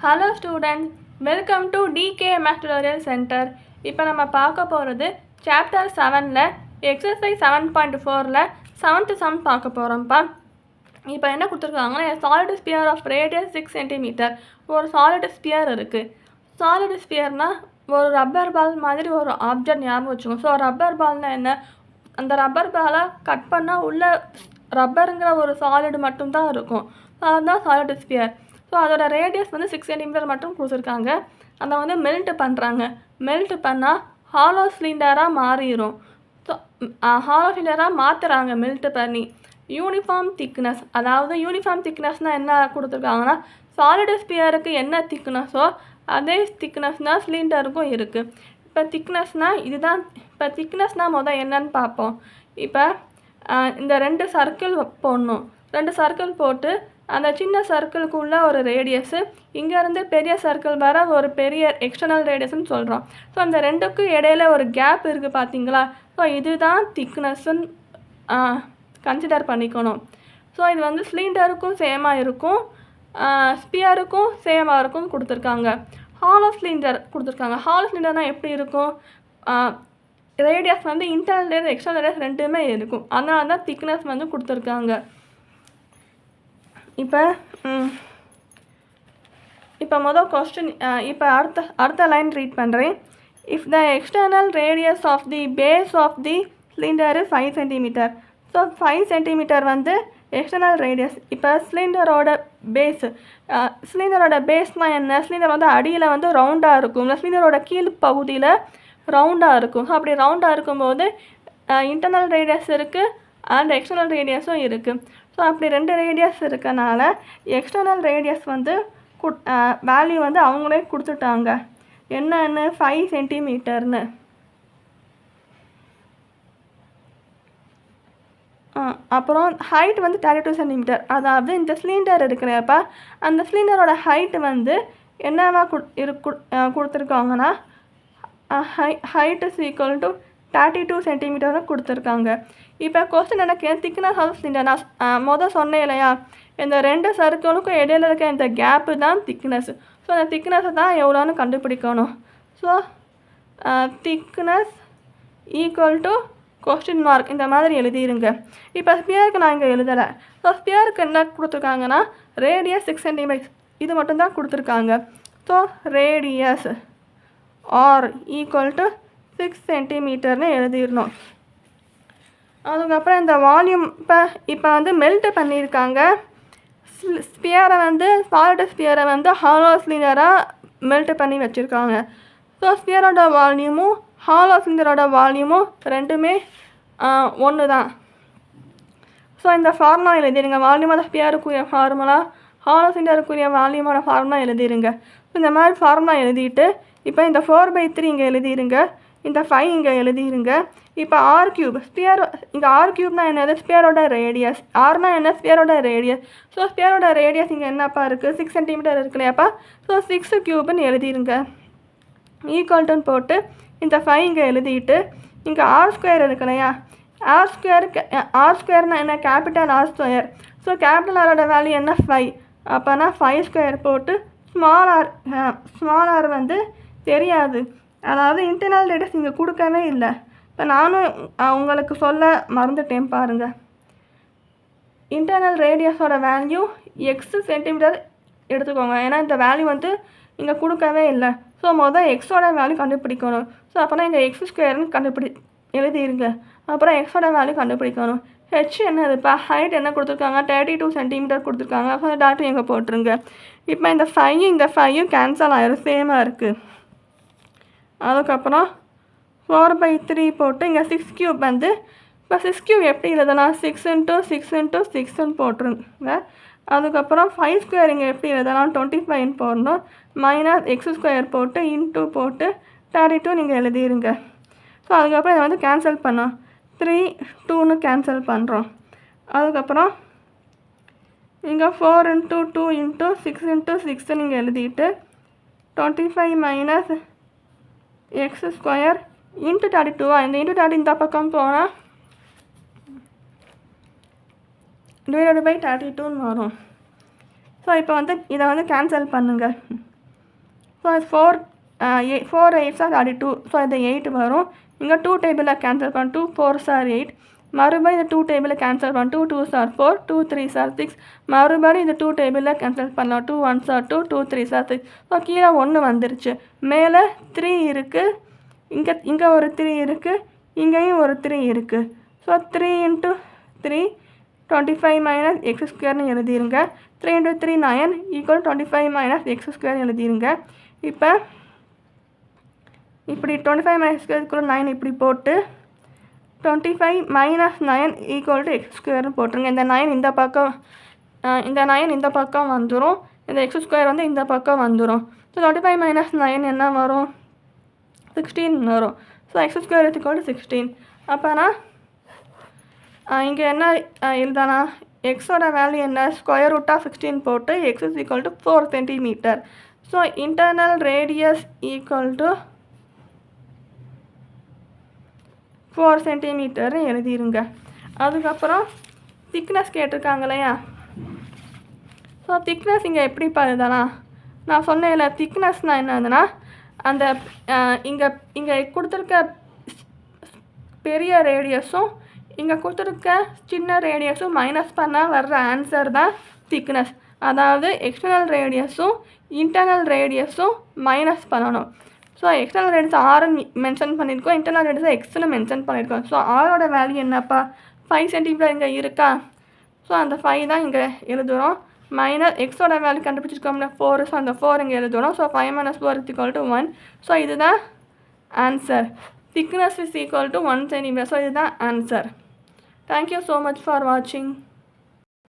Hello students, welcome to DK Math Tutorial Center. இப்போ நம்ம பார்க்க போகிறது சாப்டர் 7ல எக்ஸசைஸ் 7.4ல 7th சம் பார்க்க போகிறோம்ப்பா. இப்போ என்ன கொடுத்துருக்காங்கன்னா solid sphere of radius 6 centimetre. ஒரு சாலிட் ஸ்பியர் இருக்குது. சாலிட் ஸ்பியர்னால் ஒரு ரப்பர் பால் மாதிரி ஒரு ஆப்ஜெக்ட் ஞாபகம் வச்சுக்கோங்க. ஸோ ரப்பர் பால்னால் என்ன, அந்த ரப்பர் பாலை கட் பண்ணால் உள்ள ரப்பருங்கிற ஒரு சாலிடு மட்டும்தான் இருக்கும். அதுதான் சாலிட் ஸ்பியர். ஸோ அதோட ரேடியஸ் வந்து 6 சென்டிமீட்டர் மட்டும் கொடுத்துருக்காங்க. அதை வந்து மெல்ட் பண்ணுறாங்க. மெல்ட் பண்ணால் ஹாலோ சிலிண்டராக மாறிடும். ஸோ ஹாலோ சிலிண்டராக மாற்றுறாங்க மெல்ட் பண்ணி. யூனிஃபார்ம் திக்னஸ், அதாவது யூனிஃபார்ம் திக்னஸ்னால் என்ன கொடுத்துருக்காங்கன்னா சாலிட் ஸ்பியருக்கு என்ன திக்னஸோ அதே திக்னஸ் தான் சிலிண்டருக்கும் இருக்குது. இப்போ திக்னஸ்னால் இதுதான். இப்போ திக்னஸ்னால் என்னன்னு பார்ப்போம். இப்போ இந்த 2 சர்க்கிள் போடணும். 2 சர்க்கிள் போட்டு அந்த சின்ன சர்க்கிளுக்குள்ளே ஒரு ரேடியஸு, இங்கேருந்து பெரிய சர்க்கிள் வர ஒரு பெரிய எக்ஸ்டர்னல் ரேடியஸ்ன்னு சொல்கிறோம். ஸோ அந்த ரெண்டுக்கும் இடையில ஒரு கேப் இருக்குது பார்த்தீங்களா. ஸோ இதுதான் திக்னஸ்ன்னு கன்சிடர் பண்ணிக்கணும். ஸோ இது வந்து சிலிண்டருக்கும் சேமாக இருக்கும், ஸ்பியருக்கும் சேமாக இருக்கும் கொடுத்துருக்காங்க. ஹாலோ சிலிண்டர் கொடுத்துருக்காங்க. ஹாலோ சிலிண்டர்னால் எப்படி இருக்கும், ரேடியஸ் வந்து இன்டர்னல் ரேடியஸ் எக்ஸ்டர்னல் ரேடியஸ் ரெண்டுமே இருக்கும். அதனால தான் திக்னஸ் வந்து கொடுத்துருக்காங்க. இப்போ மொதல் கொஸ்டின், இப்போ அடுத்த லைன் ரீட் பண்ணுறேன். If the external radius of the base of the cylinder 5 centimetre. So 5 centimetre வந்து எக்ஸ்டர்னல் ரேடியஸ். இப்போ சிலிண்டரோட பேஸ்னால் என்ன, சிலிண்டர் வந்து அடியில் வந்து ரவுண்டாக இருக்கும், இல்லை சிலிண்டரோட கீழ் பகுதியில் ரவுண்டாக இருக்கும். ஸோ அப்படி ரவுண்டாக இருக்கும்போது இன்டர்னல் ரேடியஸ் இருக்குது அண்ட் எக்ஸ்டர்னல் ரேடியஸும் இருக்குது. ஸோ அப்படி 2 ரேடியஸ் இருக்கனால எக்ஸ்டர்னல் ரேடியஸ் வந்து வேல்யூ வந்து அவங்களே கொடுத்துட்டாங்க. என்னன்னு 5 சென்டிமீட்டர்னு. அப்புறம் ஹைட் வந்து 32 சென்டிமீட்டர். அதாவது இந்த சிலிண்டர் இருக்கிறப்ப அந்த சிலிண்டரோட ஹைட்டு வந்து என்னவா கொடுத்துருக்காங்கன்னா ஹைட் இஸ் ஈக்குவல் டு 32 சென்டிமீட்டர்னு கொடுத்துருக்காங்க. இப்போ கொஸ்டின் எனக்கு திக்னஸ் ஆஃப் சிலிண்டர் நான் சொன்னேன் இல்லையா, இந்த 2 சர்க்கிளுக்கும் இடையில இருக்க இந்த கேப்பு தான் திக்னஸ். ஸோ அந்த திக்னஸை தான் எவ்வளோன்னு கண்டுபிடிக்கணும். So thickness equal to question mark இந்த மாதிரி எழுதிருங்க. இப்போ ஸ்பியருக்கு நான் இங்கே எழுதலை. ஸோ ஸ்பியருக்கு என்ன கொடுத்துருக்காங்கன்னா ரேடியஸ் 6 சென்டிமீட்டர் இது மட்டும்தான் கொடுத்துருக்காங்க. So radius R equal to 6 சென்டிமீட்டர்னு எழுதிடணும். அதுக்கப்புறம் இந்த வால்யூம் இப்போ வந்து மெல்ட் பண்ணியிருக்காங்க. ஸ்பியரை வந்து சாலிட் ஸ்பியரை வந்து ஹாலோ சிலிண்டராக மெல்ட் பண்ணி வச்சுருக்காங்க. ஸோ ஸ்பியரோட வால்யூமும் ஹாலோ சிலிண்டரோட வால்யூமும் ரெண்டுமே ஒன்று தான். ஸோ இந்த ஃபார்முலா எழுதிடுங்க. வால்யூமோட ஸ்பியருக்குரிய ஃபார்முலா, ஹாலோ சிலிண்டருக்குரிய வால்யூமோட ஃபார்முலா எழுதிடுங்க. இந்த மாதிரி ஃபார்முலா எழுதிட்டு இப்போ இந்த 4/3 இங்கே எழுதிடுங்க, இந்த 5 இங்கே எழுதிடுங்க. இப்போ ஆர் கியூப், ஸ்பியர் இங்கே ஆர் கியூப்னால் என்னது, ஸ்பியரோட ரேடியஸ். ஆர்னா என்ன, ஸ்பியரோட ரேடியஸ். ஸோ ஸ்பியரோட ரேடியஸ் இங்கே என்னப்பா இருக்குது, 6 சென்டிமீட்டர் இருக்கு இல்லையாப்பா. ஸோ 6 கியூப்னு எழுதிடுங்க. ஈக்குவல்ட்டுன்னு போட்டு இந்த 5 இங்கே எழுதிட்டு இங்கே ஆர் ஸ்கொயர் இருக்கு இல்லையா, ஆர் ஸ்கொயர்னால் என்ன, capital R square. So capital ஆரோட வேல்யூ என்ன, 5. அப்போனா 5 ஸ்கொயர் போட்டு ஸ்மால் ஆர் வந்து தெரியாது, அதாவது இன்டர்னல் ரேடியஸ் இங்கே கொடுக்கவே இல்லை. இப்போ நானும் உங்களுக்கு சொல்ல மறந்துட்டேன் பாருங்கள். இன்டர்னல் ரேடியஸோட வேல்யூ எக்ஸ் சென்டிமீட்டர் எடுத்துக்கோங்க. ஏன்னா இந்த வேல்யூ வந்து இங்கே கொடுக்கவே இல்லை. ஸோ எக்ஸோட வேல்யூ கண்டுபிடிக்கணும். ஸோ அப்போ தான் இங்கே எக்ஸ் ஸ்கொயர்னு எழுதிருங்க. அப்புறம் எக்ஸோட வேல்யூ கண்டுபிடிக்கணும். ஹெச் என்னதுப்பா, ஹைட் என்ன கொடுத்துருக்காங்க, 32 சென்டிமீட்டர் கொடுத்துருக்காங்க. ஸோ டாட்டு எங்கே போட்டுருங்க. இப்போ இந்த 5 கேன்சல் ஆயிரும், சேமாக இருக்குது. அதுக்கப்புறம் 4/3 போட்டு இங்கே 6 கியூப் வந்து, இப்போ 6 கியூப் எப்படி எழுதலாம், 6 × 6 × 6ன்னு போட்டுருங்க. அதுக்கப்புறம் 5 ஸ்கொயர் இங்கே எப்படி எழுதலாம், 25ன்னு போடணும். மைனஸ் எக்ஸ் ஸ்கொயர் போட்டு இன்ட்டு போட்டு 32 நீங்கள் எழுதிருங்க. ஸோ அதுக்கப்புறம் இதை வந்து கேன்சல் பண்ணோம், 3 2ன்னு கேன்சல் பண்ணுறோம். அதுக்கப்புறம் இங்கே 4 × 2 × 6 × 6 நீங்கள் எழுதிட்டு 25 மைனஸ் எக்ஸ் ஸ்கொயர் இன்ட்டு 32. இந்த இன்ட்டு 30 இந்த பக்கம் போனால் டிவைடட் பை 32ன்னு வரும். ஸோ இப்போ வந்து இதை வந்து கேன்சல் பண்ணுங்கள். ஸோ அது 4 8s ஆர் 32. ஸோ இது 8 வரும். இங்கே 2 டேபிளில் கேன்சல் பண்ண 2 4s ஆர் 8. மறுபடியும் இந்த 2 டேபிளில் கேன்சல் பண்ண 2 2s ஆர் 4, 2 3s ஆர் 6. மறுபடியும் இந்த 2 டேபிளில் கேன்சல் பண்ணலாம் 2 1s R 2, 2 3s R 6. So கீழே 1 வந்துருச்சு. மேலே 3 இருக்குது, இங்கே ஒரு 3 இருக்குது, இங்கேயும் ஒரு 3 இருக்குது. ஸோ 3 × 3 25 மைனஸ் எக்ஸ் ஸ்கொயர்னு எழுதிருங்க. 3 × 3 9 = 25 மைனஸ் எக்ஸ் ஸ்கொயர் எழுதிருங்க. இப்போ இப்படி 25 மைனஸ் ஸ்கொயர் 9 இப்படி போட்டு 25 மைனஸ் 9 = எக்ஸ் ஸ்கொயர்னு போட்டுருங்க. இந்த 9 இந்த பக்கம் வந்துடும். இந்த எக்ஸ் ஸ்கொயர் வந்து இந்த பக்கம் வந்துடும். ஸோ 25 மைனஸ் 9 என்ன வரும்? 16 வரும். So X square = 16. அப்போனா இங்கே என்ன எழுதானா? எக்ஸோட வேல்யூ என்ன? ஸ்கொயர் ரூட் ஆஃப் 16 போட்டு X = 4 centimetre. So internal radius = 4 சென்டிமீட்டர்னு எழுதிருங்க. அதுக்கப்புறம் திக்னஸ் கேட்டிருக்காங்க இல்லையா? ஸோ திக்னஸ் இங்கே எப்படி எழுதனா? நான் சொன்னேன்ல, திக்னஸ்னால் என்னதுன்னா அந்த இங்கே கொடுத்துருக்க பெரிய ரேடியஸும் இங்கே கொடுத்துருக்க சின்ன ரேடியஸும் மைனஸ் பண்ணால் வர்ற ஆன்சர் தான் திக்னஸ். அதாவது எக்ஸ்டர்னல் ரேடியஸும் இன்டர்னல் ரேடியஸும் மைனஸ் பண்ணணும். ஸோ எக்ஸ்டர்னல் ரேடியஸ் ஆர்ன்னு மென்ஷன் பண்ணியிருக்கோம், இன்டர்னல் ரேடியஸை எக்ஸ்னு மென்ஷன் பண்ணியிருக்கோம். ஸோ ஆரோட வேல்யூ என்னப்பா? 5 சென்டிமீட்டர் இங்கே இருக்கா? ஸோ அந்த 5 தான் இங்கே எழுதுகிறோம். மைனஸ் எக்ஸோட வேல்யூ கண்டுபிடிச்சிருக்கோம்னா 4. ஸோ அந்த 4 இங்கே எழுதுகிறோம். ஸோ 5 - 4 = 1. ஸோ இதுதான் answer. thickness is equal to 1 centimeter. So இதுதான் answer. Thank you so much for watching.